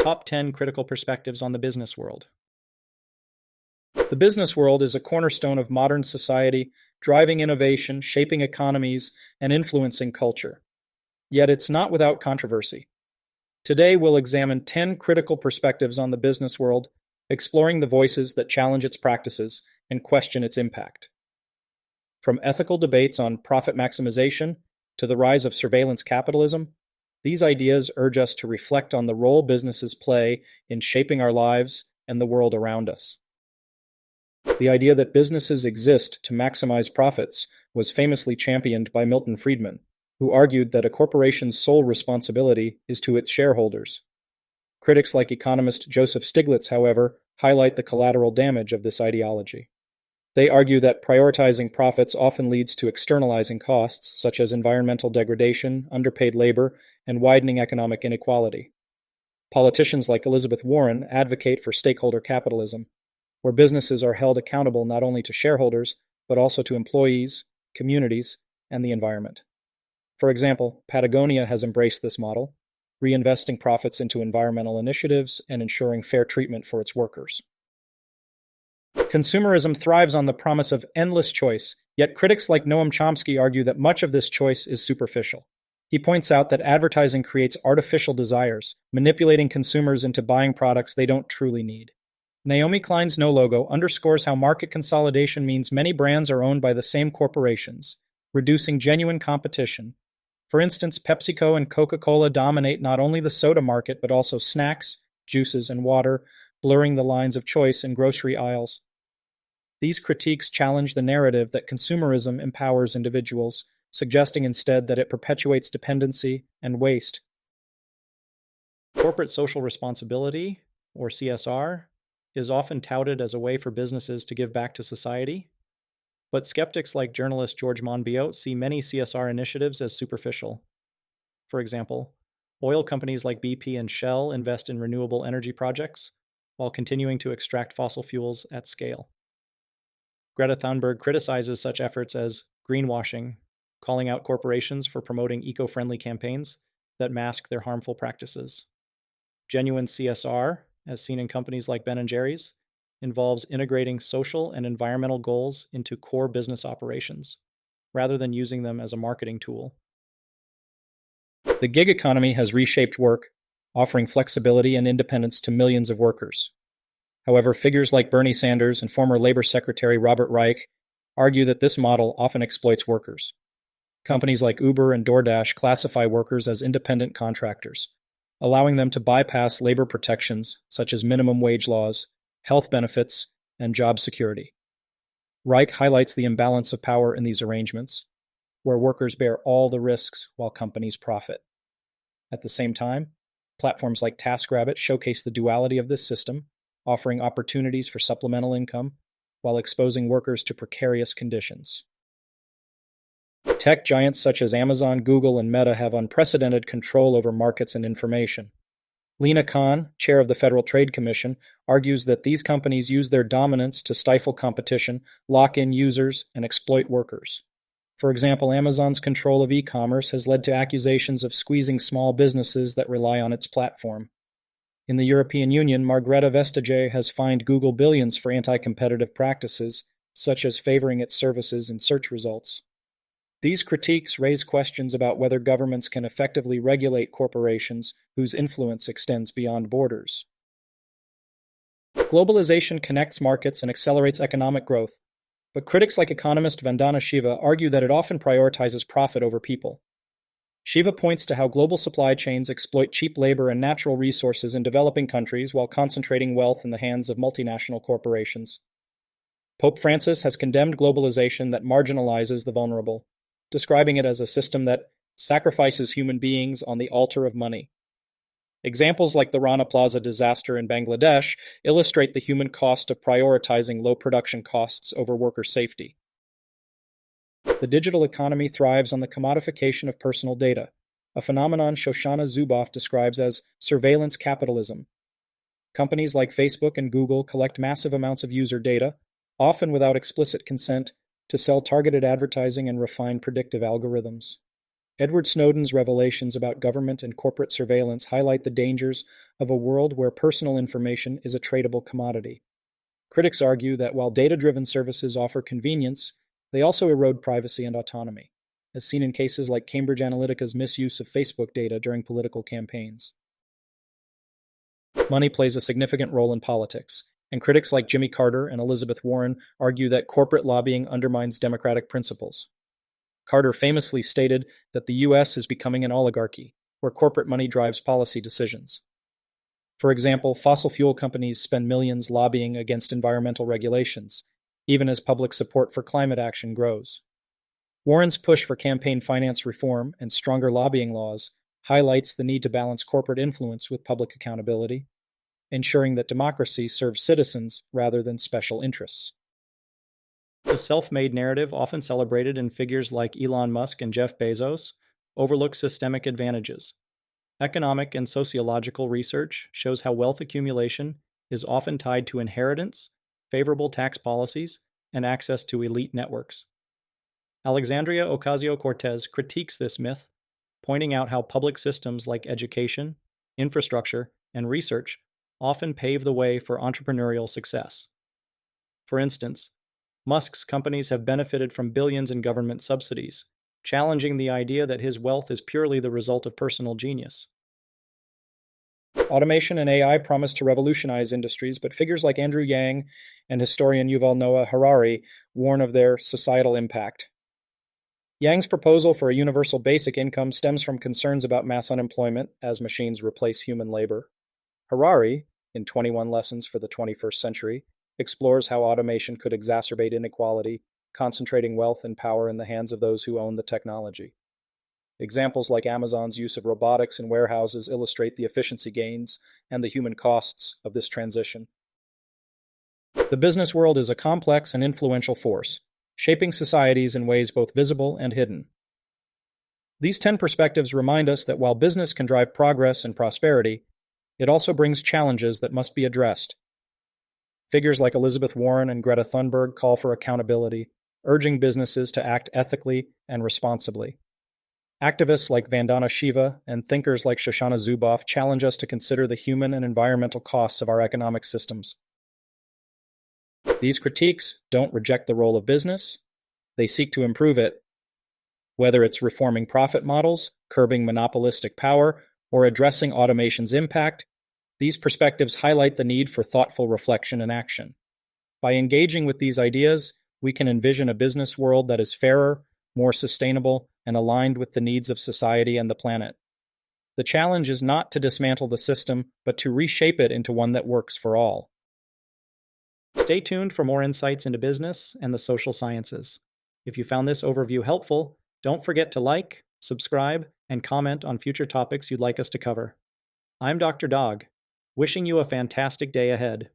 Top 10 critical perspectives on the business world. The business world is a cornerstone of modern society, driving innovation, shaping economies, and influencing culture. Yet it's not without controversy. Today we'll examine 10 critical perspectives on the business world, exploring the voices that challenge its practices and question its impact. From ethical debates on profit maximization to the rise of surveillance capitalism, these ideas urge us to reflect on the role businesses play in shaping our lives and the world around us. The idea that businesses exist to maximize profits was famously championed by Milton Friedman, who argued that a corporation's sole responsibility is to its shareholders. Critics like economist Joseph Stiglitz, however, highlight the collateral damage of this ideology. They argue that prioritizing profits often leads to externalizing costs, such as environmental degradation, underpaid labor, and widening economic inequality. Politicians like Elizabeth Warren advocate for stakeholder capitalism, where businesses are held accountable not only to shareholders, but also to employees, communities, and the environment. For example, Patagonia has embraced this model, reinvesting profits into environmental initiatives and ensuring fair treatment for its workers. Consumerism thrives on the promise of endless choice, yet critics like Noam Chomsky argue that much of this choice is superficial. He points out that advertising creates artificial desires, manipulating consumers into buying products they don't truly need. Naomi Klein's No logo underscores how market consolidation means many brands are owned by the same corporations, reducing genuine competition. For instance, PepsiCo and Coca-Cola dominate not only the soda market but also snacks, juices, and water, blurring the lines of choice in grocery aisles. These critiques challenge the narrative that consumerism empowers individuals, suggesting instead that it perpetuates dependency and waste. Corporate social responsibility, or CSR, is often touted as a way for businesses to give back to society, but skeptics like journalist George Monbiot see many CSR initiatives as superficial. For example, oil companies like BP and Shell invest in renewable energy projects, while continuing to extract fossil fuels at scale. Greta Thunberg criticizes such efforts as greenwashing, calling out corporations for promoting eco-friendly campaigns that mask their harmful practices. Genuine CSR, as seen in companies like Ben & Jerry's, involves integrating social and environmental goals into core business operations, rather than using them as a marketing tool. The gig economy has reshaped work, offering flexibility and independence to millions of workers. However, figures like Bernie Sanders and former Labor Secretary Robert Reich argue that this model often exploits workers. Companies like Uber and DoorDash classify workers as independent contractors, allowing them to bypass labor protections such as minimum wage laws, health benefits, and job security. Reich highlights the imbalance of power in these arrangements, where workers bear all the risks while companies profit. At the same time, platforms like TaskRabbit showcase the duality of this system, offering opportunities for supplemental income while exposing workers to precarious conditions. Tech giants such as Amazon, Google, and Meta have unprecedented control over markets and information. Lina Khan, chair of the Federal Trade Commission, argues that these companies use their dominance to stifle competition, lock in users, and exploit workers. For example, Amazon's control of e-commerce has led to accusations of squeezing small businesses that rely on its platform. In the European Union, Margrethe Vestager has fined Google billions for anti-competitive practices, such as favoring its services in search results. These critiques raise questions about whether governments can effectively regulate corporations whose influence extends beyond borders. Globalization connects markets and accelerates economic growth, but critics like economist Vandana Shiva argue that it often prioritizes profit over people. Shiva points to how global supply chains exploit cheap labor and natural resources in developing countries while concentrating wealth in the hands of multinational corporations. Pope Francis has condemned globalization that marginalizes the vulnerable, describing it as a system that sacrifices human beings on the altar of money. Examples like the Rana Plaza disaster in Bangladesh illustrate the human cost of prioritizing low production costs over worker safety. The digital economy thrives on the commodification of personal data, a phenomenon Shoshana Zuboff describes as surveillance capitalism. Companies like Facebook and Google collect massive amounts of user data, often without explicit consent, to sell targeted advertising and refine predictive algorithms. Edward Snowden's revelations about government and corporate surveillance highlight the dangers of a world where personal information is a tradable commodity. Critics argue that while data-driven services offer convenience, they also erode privacy and autonomy, as seen in cases like Cambridge Analytica's misuse of Facebook data during political campaigns. Money plays a significant role in politics, and critics like Jimmy Carter and Elizabeth Warren argue that corporate lobbying undermines democratic principles. Carter famously stated that the U.S. is becoming an oligarchy, where corporate money drives policy decisions. For example, fossil fuel companies spend millions lobbying against environmental regulations, even as public support for climate action grows. Warren's push for campaign finance reform and stronger lobbying laws highlights the need to balance corporate influence with public accountability, ensuring that democracy serves citizens rather than special interests. The self-made narrative, often celebrated in figures like Elon Musk and Jeff Bezos, overlooks systemic advantages. Economic and sociological research shows how wealth accumulation is often tied to inheritance, favorable tax policies, and access to elite networks. Alexandria Ocasio-Cortez critiques this myth, pointing out how public systems like education, infrastructure, and research often pave the way for entrepreneurial success. For instance, Musk's companies have benefited from billions in government subsidies, challenging the idea that his wealth is purely the result of personal genius. Automation and AI promise to revolutionize industries, but figures like Andrew Yang and historian Yuval Noah Harari warn of their societal impact. Yang's proposal for a universal basic income stems from concerns about mass unemployment as machines replace human labor. Harari, in 21 Lessons for the 21st Century, explores how automation could exacerbate inequality, concentrating wealth and power in the hands of those who own the technology. Examples like Amazon's use of robotics in warehouses illustrate the efficiency gains and the human costs of this transition. The business world is a complex and influential force, shaping societies in ways both visible and hidden. These 10 perspectives remind us that while business can drive progress and prosperity, it also brings challenges that must be addressed. Figures like Elizabeth Warren and Greta Thunberg call for accountability, urging businesses to act ethically and responsibly. Activists like Vandana Shiva and thinkers like Shoshana Zuboff challenge us to consider the human and environmental costs of our economic systems. These critiques don't reject the role of business, they seek to improve it. Whether it's reforming profit models, curbing monopolistic power, or addressing automation's impact, these perspectives highlight the need for thoughtful reflection and action. By engaging with these ideas, we can envision a business world that is fairer, more sustainable, and aligned with the needs of society and the planet. The challenge is not to dismantle the system, but to reshape it into one that works for all. Stay tuned for more insights into business and the social sciences. If you found this overview helpful, don't forget to like, subscribe, and comment on future topics you'd like us to cover. I'm Dr. Dog, wishing you a fantastic day ahead.